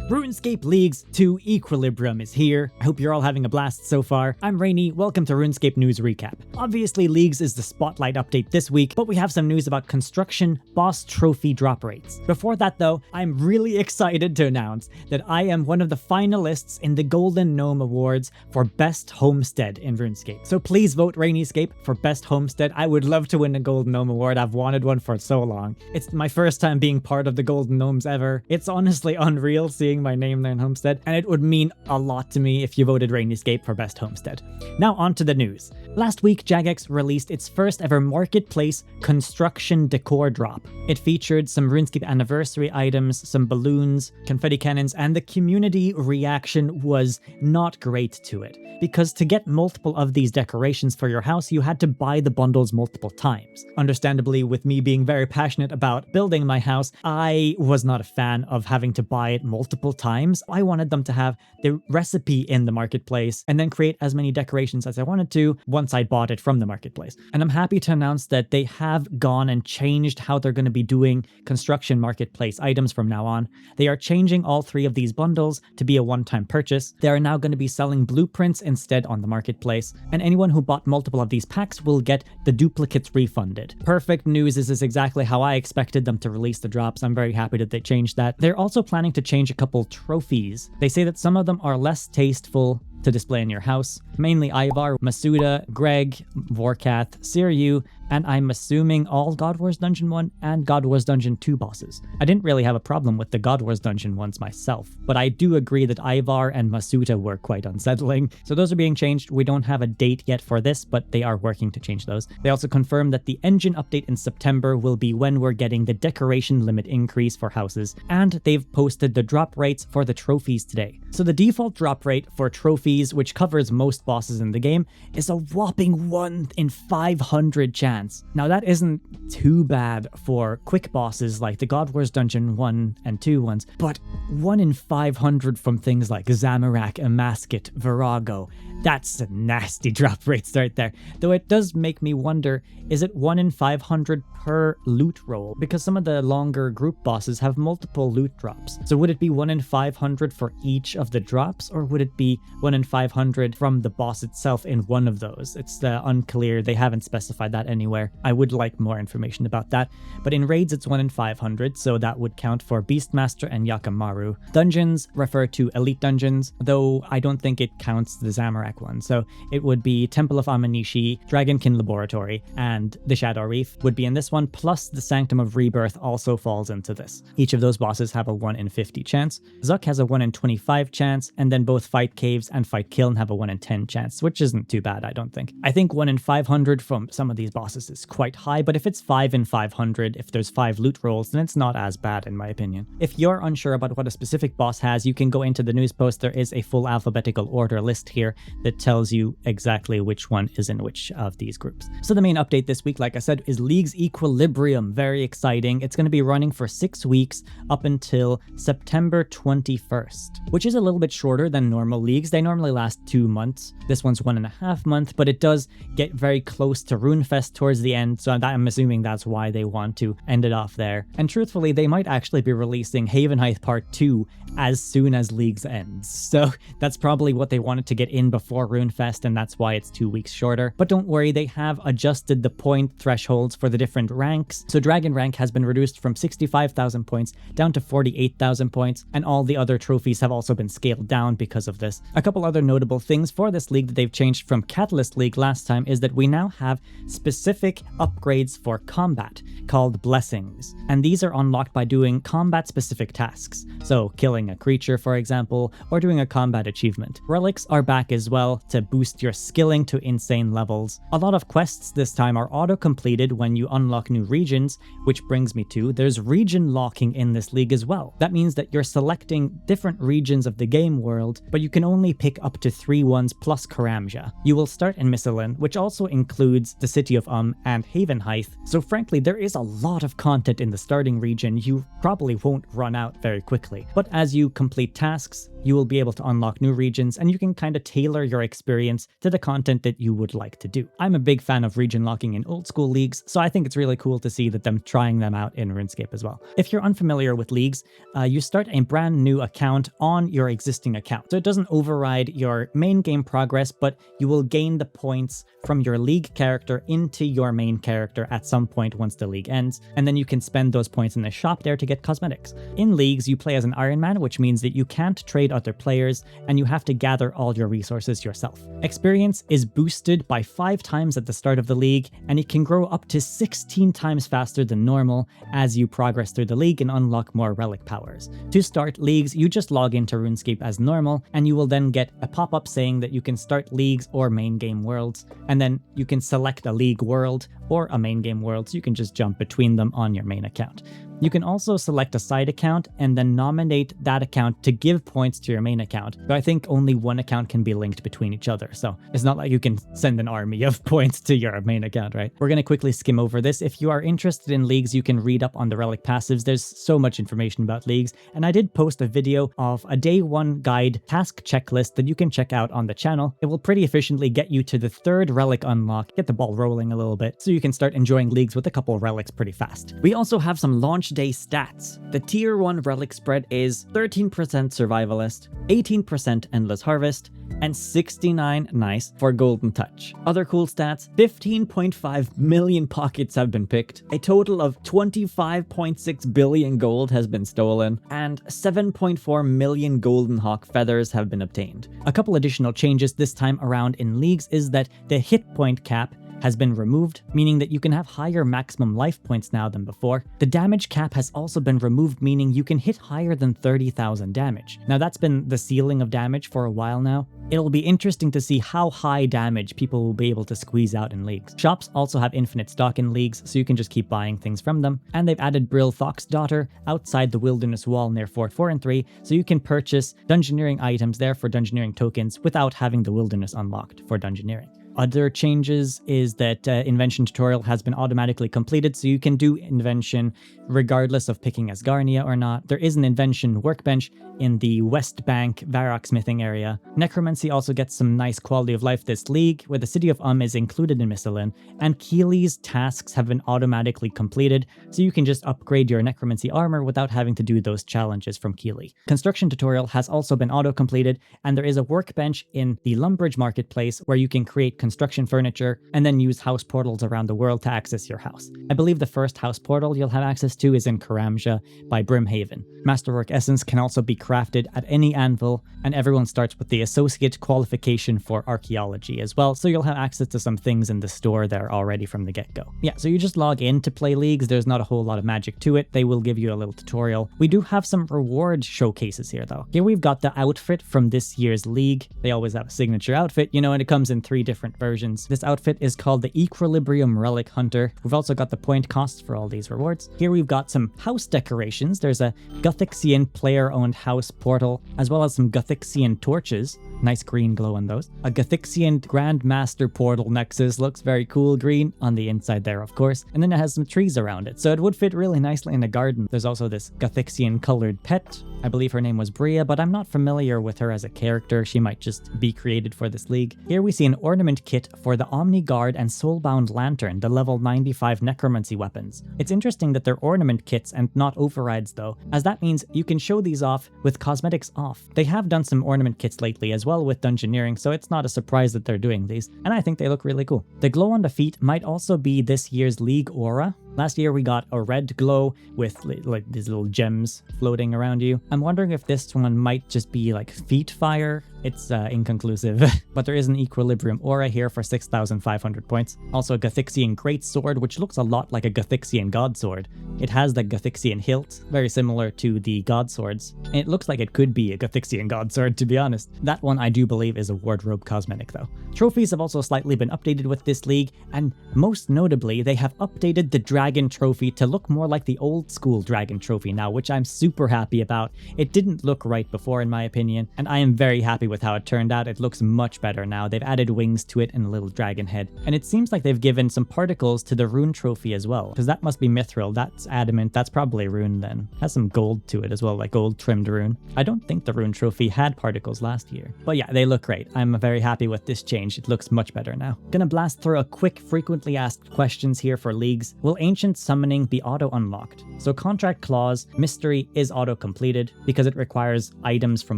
RuneScape Leagues 2 Equilibrium is here. I hope you're all having a blast so far. I'm Rainy, welcome to RuneScape News Recap. Obviously, Leagues is the spotlight update this week, but we have some news about construction boss trophy drop rates. Before that though, I'm really excited to announce that I am one of the finalists in the Golden Gnome Awards for Best Homestead in RuneScape. So please vote RainyScape for Best Homestead. I would love to win a Golden Gnome Award. I've wanted one for so long. It's my first time being part of the Golden Gnomes ever. It's honestly unreal seeing my name there in Homestead, and it would mean a lot to me if you voted RainyScape for Best Homestead. Now on to the news. Last week, Jagex released its first ever marketplace construction decor drop. It featured some RuneScape anniversary items, some balloons, confetti cannons, and the community reaction was not great to it. Because to get multiple of these decorations for your house, you had to buy the bundles multiple times. Understandably, with me being very passionate about building my house, I was not a fan of having to buy it multiple times. I wanted them to have the recipe in the marketplace and then create as many decorations as I wanted to once I bought it from the marketplace. And I'm happy to announce that they have gone and changed how they're going to be doing construction marketplace items from now on. They are changing all three of these bundles to be a one-time purchase. They are now going to be selling blueprints instead on the marketplace, and anyone who bought multiple of these packs will get the duplicates refunded. Perfect news. This is exactly how I expected them to release the drops. I'm very happy that they changed that. They're also planning to change a couple trophies. They say that some of them are less tasteful to display in your house, mainly Ivar, Masuda, Greg, Vorkath, Siryu, and I'm assuming all God Wars Dungeon 1 and God Wars Dungeon 2 bosses. I didn't really have a problem with the God Wars Dungeon ones myself, but I do agree that Ivar and Masuda were quite unsettling. So those are being changed. We don't have a date yet for this, but they are working to change those. They also confirmed that the engine update in September will be when we're getting the decoration limit increase for houses, and they've posted the drop rates for the trophies today. So the default drop rate for trophies, which covers most bosses in the game, is a whopping 1 in 500 chance. Now that isn't too bad for quick bosses like the God Wars Dungeon 1 and 2 ones, but 1 in 500 from things like Zamorak, Amasket, Virago, that's a nasty drop rates right there. Though it does make me wonder, is it 1 in 500 per loot roll? Because some of the longer group bosses have multiple loot drops. So would it be 1 in 500 for each of the drops, or would it be 1 in 500 from the boss itself in one of those? It's unclear. They haven't specified that anywhere. I would like more information about that. But in raids, it's 1 in 500, so that would count for Beastmaster and Yakamaru. Dungeons refer to elite dungeons, though I don't think it counts the Zamorak one. So it would be Temple of Amanishi, Dragonkin Laboratory, and the Shadow Reef would be in this one, plus the Sanctum of Rebirth also falls into this. Each of those bosses have a 1 in 50 chance. Zuck has a 1 in 25 chance, and then both Fight Caves and Fight Kiln have a 1 in 10 chance, which isn't too bad, I don't think. I think 1 in 500 from some of these bosses is quite high, but if it's 5 in 500, if there's 5 loot rolls, then it's not as bad in my opinion. If you're unsure about what a specific boss has, you can go into the news post. There is a full alphabetical order list here that tells you exactly which one is in which of these groups. So the main update this week, like I said, is Leagues Equilibrium. Very exciting. It's going to be running for 6 weeks up until September 21st, which is a little bit shorter than normal leagues. They normally last 2 months. This one's 1.5 months, but it does get very close to RuneFest towards the end, so I'm assuming that's why they want to end it off there. And truthfully, they might actually be releasing Havenheith Part 2 as soon as Leagues ends. So that's probably what they wanted to get in before RuneFest, and that's why it's 2 weeks shorter. But don't worry, they have adjusted the point thresholds for the different ranks. So Dragon rank has been reduced from 65,000 points down to 48,000 points, and all the other trophies have also been scaled down because of this. A couple other notable things for this league that they've changed from Catalyst League last time is that we now have specific upgrades for combat called blessings, and these are unlocked by doing combat specific tasks, so killing a creature for example, or doing a combat achievement. Relics are back as well to boost your skilling to insane levels. A lot of quests this time are auto-completed when you unlock new regions, which brings me to there's region locking in this league as well. That means that you're selecting different regions of the game world, but you can only pick up to 3 ones plus Karamja. You will start in Misselin, which also includes the city of and Havenheith, so frankly there is a lot of content in the starting region. You probably won't run out very quickly, but as you complete tasks, you will be able to unlock new regions, and you can kind of tailor your experience to the content that you would like to do. I'm a big fan of region locking in old school leagues, so I think it's really cool to see that them trying them out in RuneScape as well. If you're unfamiliar with leagues, you start a brand new account on your existing account. So it doesn't override your main game progress, but you will gain the points from your league character into your main character at some point once the league ends, and then you can spend those points in the shop there to get cosmetics. In leagues, you play as an Iron Man, which means that you can't trade other players, and you have to gather all your resources yourself. Experience is boosted by 5 times at the start of the league, and it can grow up to 16 times faster than normal as you progress through the league and unlock more relic powers. To start leagues, you just log into RuneScape as normal, and you will then get a pop-up saying that you can start leagues or main game worlds, and then you can select a league world or a main game world, so you can just jump between them on your main account. You can also select a side account and then nominate that account to give points to your main account. But I think only one account can be linked between each other, so it's not like you can send an army of points to your main account, right? We're going to quickly skim over this. If you are interested in leagues, you can read up on the relic passives. There's so much information about leagues, and I did post a video of a day 1 guide task checklist that you can check out on the channel. It will pretty efficiently get you to the 3rd relic unlock, get the ball rolling a little bit, so you can start enjoying leagues with a couple relics pretty fast. We also have some launch day stats. The tier 1 relic spread is 13% survivalist, 18% endless harvest, and 69 nice for golden touch. Other cool stats: 15.5 million pockets have been picked, a total of 25.6 billion gold has been stolen, and 7.4 million golden hawk feathers have been obtained. A couple additional changes this time around in leagues is that the hit point cap has been removed, meaning that you can have higher maximum life points now than before. The damage cap has also been removed, meaning you can hit higher than 30,000 damage. Now that's been the ceiling of damage for a while now. It'll be interesting to see how high damage people will be able to squeeze out in leagues. Shops also have infinite stock in leagues, so you can just keep buying things from them. And they've added Brill Thock's Daughter outside the wilderness wall near Fort 4 and 3, so you can purchase dungeoneering items there for dungeoneering tokens without having the wilderness unlocked for dungeoneering. Other changes is that Invention tutorial has been automatically completed, so you can do Invention regardless of picking Asgarnia or not. There is an Invention workbench in the West Bank Varrock smithing area. Necromancy also gets some nice quality of life this league, where the city of is included in Missalin, and Keely's tasks have been automatically completed, so you can just upgrade your Necromancy armor without having to do those challenges from Keely. Construction tutorial has also been auto-completed, and there is a workbench in the Lumbridge marketplace where you can create construction furniture and then use house portals around the world to access your house. I believe the first house portal you'll have access to is in Karamja by Brimhaven. Masterwork Essence can also be crafted at any anvil, and everyone starts with the associate qualification for archaeology as well, so you'll have access to some things in the store there already from the get-go. Yeah, so you just log in to play leagues. There's not a whole lot of magic to it. They will give you a little tutorial. We do have some reward showcases here though. Here we've got the outfit from this year's league. They always have a signature outfit, you know, and it comes in 3 different versions. This outfit is called the Equilibrium Relic Hunter. We've also got the point costs for all these rewards. Here we've got some house decorations. There's a Gothixian player-owned house portal, as well as some Gothixian torches. Nice green glow on those. A Gothixian Grandmaster portal nexus, looks very cool green on the inside there, of course. And then it has some trees around it, so it would fit really nicely in a garden. There's also this Gothixian colored pet. I believe her name was Bria, but I'm not familiar with her as a character. She might just be created for this league. Here we see an ornament kit for the Omni Guard and Soulbound Lantern, the level 95 necromancy weapons. It's interesting that they're ornament kits and not overrides though, as that means you can show these off with cosmetics off. They have done some ornament kits lately as well with dungeoneering, so it's not a surprise that they're doing these, and I think they look really cool. The glow on the feet might also be this year's league aura. Last year we got a red glow with like these little gems floating around you. I'm wondering if this one might just be like feet fire. It's inconclusive, but there is an Equilibrium aura here for 6,500 points. Also a Gothixian Great Sword, which looks a lot like a Gothixian God Sword. It has the Gothixian hilt, very similar to the God Swords. And it looks like it could be a Gothixian God Sword, to be honest. That one I do believe is a wardrobe cosmetic though. Trophies have also slightly been updated with this league, and most notably, they have updated the Dragon dragon trophy to look more like the old school dragon trophy now, which I'm super happy about. It didn't look right before in my opinion, and I am very happy with how it turned out. It looks much better now. They've added wings to it and a little dragon head. And it seems like they've given some particles to the rune trophy as well, because that must be mithril, that's adamant, that's probably rune then. Has some gold to it as well, like gold trimmed rune. I don't think the rune trophy had particles last year. But yeah, they look great. I'm very happy with this change. It looks much better now. Gonna blast through a quick frequently asked questions here for leagues. Will ancient summoning be auto unlocked? So contract clause, mystery is auto completed because it requires items from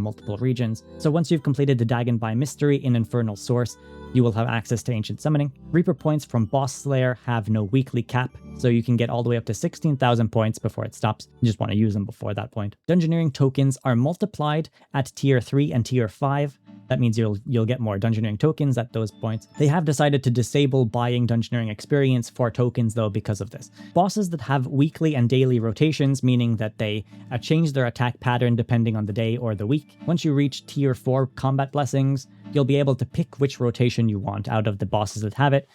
multiple regions. So once you've completed the Dagon by mystery in Infernal Source, you will have access to ancient summoning. Reaper points from Boss Slayer have no weekly cap, so you can get all the way up to 16,000 points before it stops. You just want to use them before that point. Dungeoneering tokens are multiplied at tier 3 and tier 5. That means you'll get more Dungeoneering tokens at those points. They have decided to disable buying Dungeoneering experience for tokens though because of this. Bosses that have weekly and daily rotations, meaning that they change their attack pattern depending on the day or the week. Once you reach tier 4 combat blessings, you'll be able to pick which rotation you want out of the bosses that have it.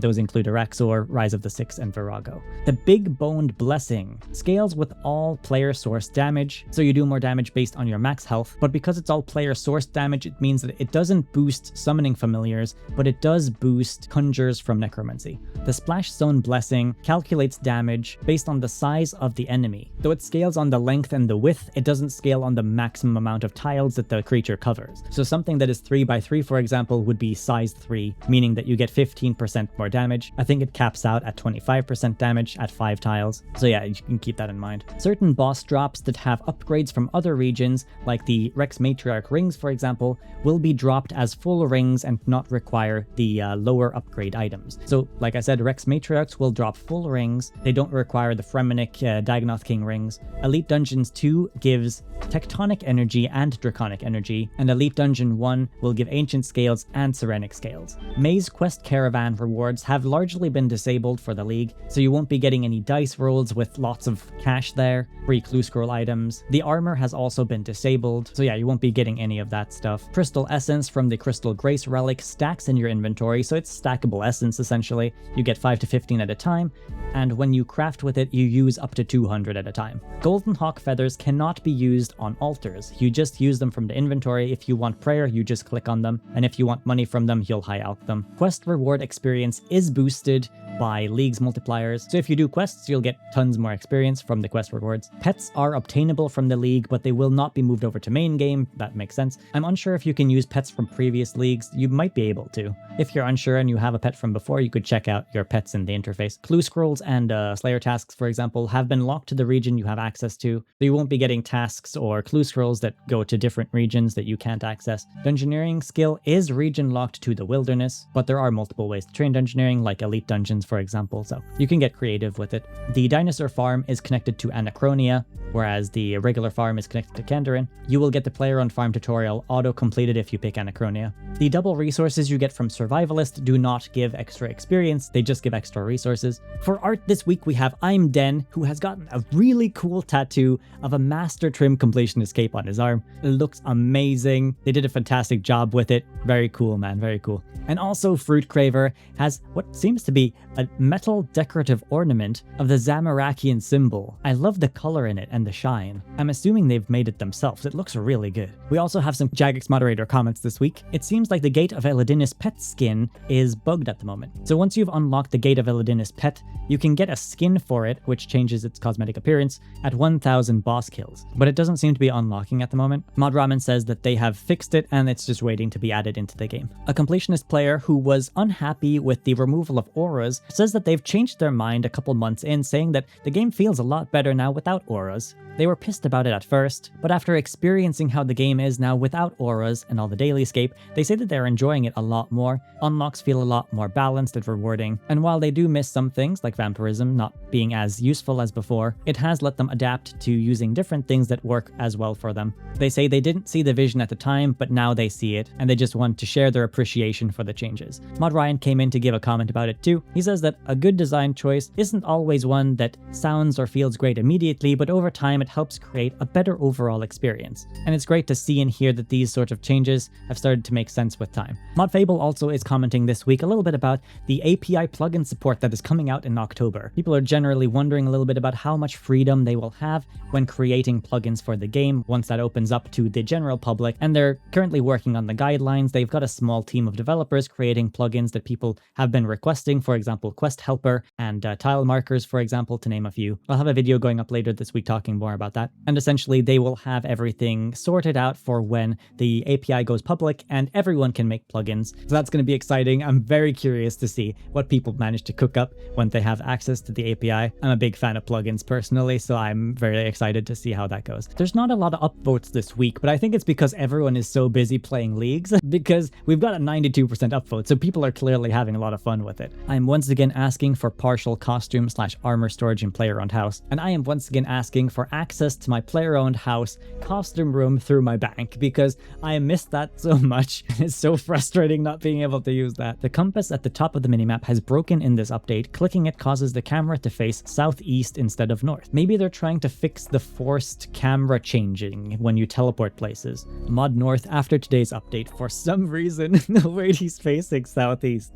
Those include Araxor, Rise of the Six, and Virago. The Big Boned Blessing scales with all player source damage, so you do more damage based on your max health, but because it's all player source damage, it means that it doesn't boost summoning familiars, but it does boost conjures from necromancy. The Splash Stone Blessing calculates damage based on the size of the enemy. Though it scales on the length and the width, it doesn't scale on the maximum amount of tiles that the creature covers. So something that is 3 by 3, for example, would be size 3, meaning that you get 15% more damage. I think it caps out at 25% damage at 5 tiles. So yeah, you can keep that in mind. Certain boss drops that have upgrades from other regions, like the Rex Matriarch rings, for example, will be dropped as full rings and not require the lower upgrade items. So like I said, Rex Matriarchs will drop full rings. They don't require the Fremenic Dagonoth King rings. Elite Dungeons 2 gives Tectonic Energy and Draconic Energy, and Elite Dungeon 1 will give Ancient Scales and Serenic Scales. Maze Quest Caravan rewards have largely been disabled for the League, so you won't be getting any dice rolls with lots of cash there, free clue scroll items. The armor has also been disabled, so yeah, you won't be getting any of that stuff. Crystal Essence from the Crystal Grace relic stacks in your inventory, so it's stackable essence essentially. You get 5 to 15 at a time, and when you craft with it, you use up to 200 at a time. Golden Hawk Feathers cannot be used on altars. You just use them from the inventory. If you want prayer, you just click on them, and if you want money from them, you'll high out them. Quest reward experience is boosted by League's multipliers, so if you do quests, you'll get tons more experience from the quest rewards. Pets are obtainable from the League, but they will not be moved over to main game. That makes sense. I'm unsure if you can use pets from previous leagues. You might be able to. If you're unsure and you have a pet from before, you could check out your pets in the interface. Clue scrolls and Slayer tasks, for example, have been locked to the region you have access to, so you won't be getting tasks or clue scrolls that go to different regions that you can't access. Dungeoneering skill is region locked to the wilderness, but there are multiple ways to train Dungeoneering, like elite dungeons, for example, so you can get creative with it. The dinosaur farm is connected to Anachronia, whereas the regular farm is connected to Kandarin. You will get the player on farm tutorial auto-completed if you pick Anachronia. The double resources you get from Survivalist do not give extra experience, they just give extra resources. For art this week we have I'm Den, who has gotten a really cool tattoo of a Master Trim Completionist cape on his arm. It looks amazing. They did a fantastic job with it. Very cool, man, very cool. And also Fruit Craver has what seems to be a metal decorative ornament of the Zamarakian symbol. I love the color in it and the shine. I'm assuming they've made it themselves. It looks really good. We also have some Jagex moderator comments this week. It seems like the Gate of Elodinus pet skin is bugged at the moment. So once you've unlocked the Gate of Elodinus pet, you can get a skin for it, which changes its cosmetic appearance, at 1,000 boss kills. But it doesn't seem to be unlocking at the moment. Modramen says that they have fixed it and it's just waiting to be added into the game. A completionist player who was unhappy with the removal of auras says that they've changed their mind a couple months in, saying that the game feels a lot better now without auras. They were pissed about it at first, but after experiencing how the game is now without auras and all the dailyscape, they say that they're enjoying it a lot more. Unlocks feel a lot more balanced and rewarding, and while they do miss some things like vampirism not being as useful as before, it has let them adapt to using different things that work as well for them. They say they didn't see the vision at the time, but now they see it, and they just want to share their appreciation for the changes. Mod Ryan came in to give a comment about it too. He says that a good design choice isn't always one that sounds or feels great immediately, but over time it helps create a better overall experience. And it's great to see and hear that these sorts of changes have started to make sense with time. Mod Fable also is commenting this week a little bit about the API plugin support that is coming out in October. People are generally wondering a little bit about how much freedom they will have when creating plugins for the game once that opens up to the general public, and they're currently working on the guidelines. They've got a small team of developers creating plugins that people have been requesting, for example, Quest Helper and tile markers, for example, to name a few. I'll have a video going up later this week talking more about that. And essentially, they will have everything sorted out for when the API goes public and everyone can make plugins. So that's going to be exciting. I'm very curious to see what people manage to cook up when they have access to the API. I'm a big fan of plugins personally, so I'm very excited to see how that goes. There's not a lot of upvotes this week, but I think it's because everyone is so busy playing Leagues, because we've got a 92% upvote, so people are clearly having a lot of fun with it. I'm once again asking for partial costume/armor storage in player-owned house, and I am once again asking for access to my player-owned house costume room through my bank, because I missed that so much. It's so frustrating not being able to use that. The compass at the top of the minimap has broken in this update. Clicking it causes the camera to face southeast instead of north. Maybe they're trying to fix the forced camera changing when you teleport places. Mod North after today's update, for some reason, the way he's facing southeast.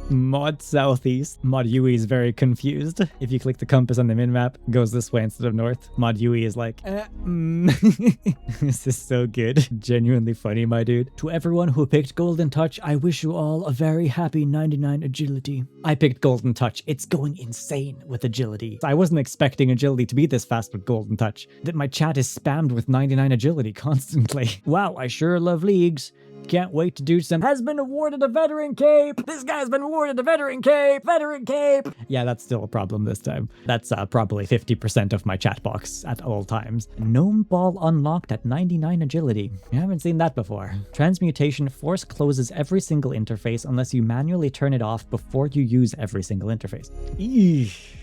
Mod Southeast. Mod Yui is very confused. If you click the compass on the minmap, it goes this way instead of north. Mod Yui is like, This is so good. Genuinely funny, my dude. To everyone who picked Golden Touch, I wish you all a very happy 99 agility. I picked Golden Touch. It's going insane with agility. I wasn't expecting agility to be this fast with Golden Touch. That my chat is spammed with 99 agility constantly. Wow, I sure love Leagues. Can't wait to do some has been awarded a veteran cape. This guy's been awarded a veteran cape. Veteran cape. Yeah, that's still a problem this time. That's probably 50% of my chat box at all times. Gnome ball unlocked at 99 agility. I haven't seen that before. Transmutation force closes every single interface unless you manually turn it off before you use every single interface. Eesh.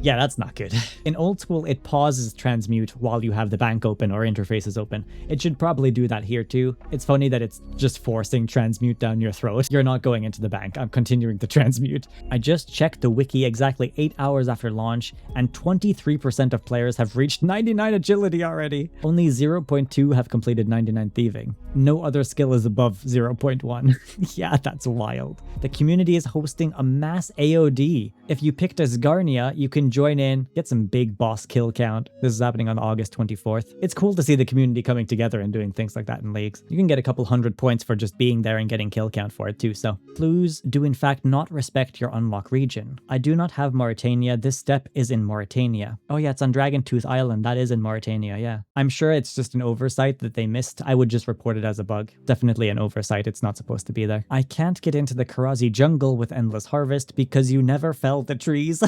Yeah, that's not good. In old school, it pauses transmute while you have the bank open or interfaces open. It should probably do that here too. It's funny that it's just forcing transmute down your throat. You're not going into the bank. I'm continuing to transmute. I just checked the wiki exactly 8 hours after launch, and 23% of players have reached 99 agility already. Only 0.2 have completed 99 thieving. No other skill is above 0.1. Yeah, that's wild. The community is hosting a mass AOD. If you picked Asgarnia, you can join in, get some big boss kill count. This is happening on August 24th. It's cool to see the community coming together and doing things like that in Leagues. You can get a couple hundred points for just being there and getting kill count for it too, so. Clues do in fact not respect your unlock region. I do not have Mauritania. This step is in Mauritania. Oh yeah, it's on Dragontooth Island. That is in Mauritania, yeah. I'm sure it's just an oversight that they missed. I would just report it as a bug. Definitely an oversight. It's not supposed to be there. I can't get into the Karazi jungle with Endless Harvest because you never fell the trees.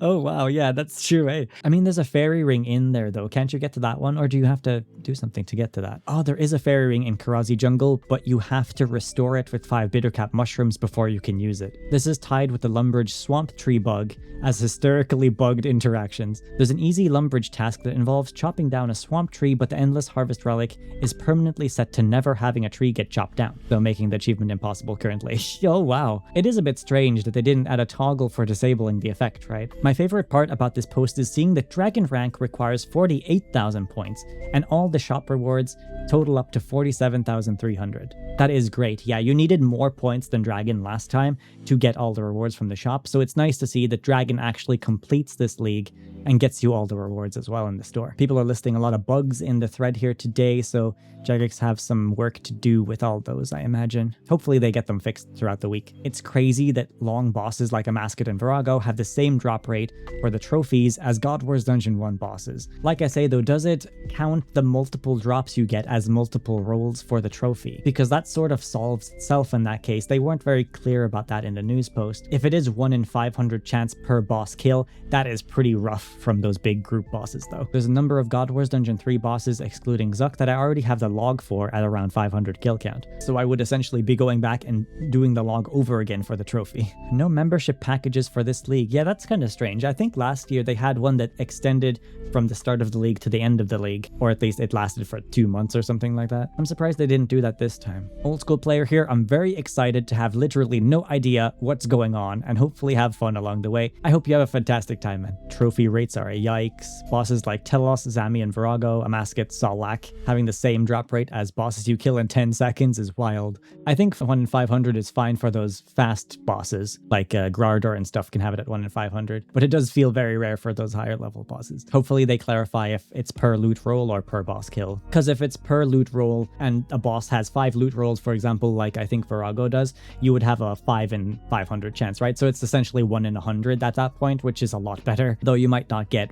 Oh wow, yeah, that's true, eh? I mean, there's a fairy ring in there though. Can't you get to that one, or do you have to do something to get to that? Oh, there is a fairy ring in Karazi jungle, but you have to restore it with 5 bittercap mushrooms before you can use it. This is tied with the Lumbridge swamp tree bug as hysterically bugged interactions. There's an easy Lumbridge task that involves chopping down a swamp tree, but the Endless Harvest relic is permanently set to never having a tree get chopped down, so making the achievement impossible currently. Oh wow. It is a bit strange that they didn't add a toggle for disabling the effect, right? My favorite part about this post is seeing that Dragon Rank requires 48,000 points, and all the shop rewards total up to 47,300. That is great. Yeah, you needed more points than Dragon last time to get all the rewards from the shop, so it's nice to see that Dragon actually completes this league and gets you all the rewards as well in the store. People are listing a lot of bugs in the thread here today, so Jagex have some work to do with all those, I imagine. Hopefully they get them fixed throughout the week. It's crazy that long bosses like Amasket and Virago have the same drop rate for the trophies as God Wars Dungeon 1 bosses. Like I say though, does it count the multiple drops you get as multiple rolls for the trophy? Because that sort of solves itself in that case. They weren't very clear about that in the news post. If it is 1 in 500 chance per boss kill, that is pretty rough from those big group bosses though. There's a number of God Wars Dungeon 3 bosses excluding Zuck that I already have the log for at around 500 kill count. So I would essentially be going back and doing the log over again for the trophy. No membership packages for this league. Yeah, that's kind of strange. I think last year they had one that extended from the start of the league to the end of the league, or at least it lasted for 2 months or something like that. I'm surprised they didn't do that this time. Old school player here, I'm very excited to have literally no idea what's going on and hopefully have fun along the way. I hope you have a fantastic time, man. Trophy rates are a yikes. Bosses like Telos, Zami, and Virago, Amaskit, Solak having the same drop rate as bosses you kill in 10 seconds is wild. I think 1 in 500 is fine for those fast bosses, like Grardor and stuff can have it at 1 in 500, but it does feel very rare for those higher level bosses. Hopefully they clarify if it's per loot roll or per boss kill, because if it's per loot roll and a boss has 5 loot rolls, for example, like I think Virago does, you would have a 5 in 500 chance, right? So it's essentially 1 in 100 at that point, which is a lot better, though you might not get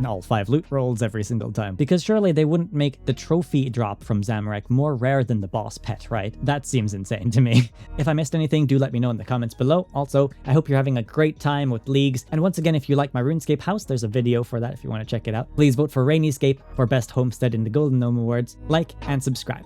all 5 loot rolls every single time, because surely they wouldn't make the trophy drop from Zamorak more rare than the boss pet, right? That seems insane to me. If I missed anything, do let me know in the comments below. Also, I hope you're having a great time with Leagues, and once again, if you like my RuneScape house, there's a video for that if you want to check it out. Please vote for RainyScape for best homestead in the Golden Gnome Awards, like and subscribe.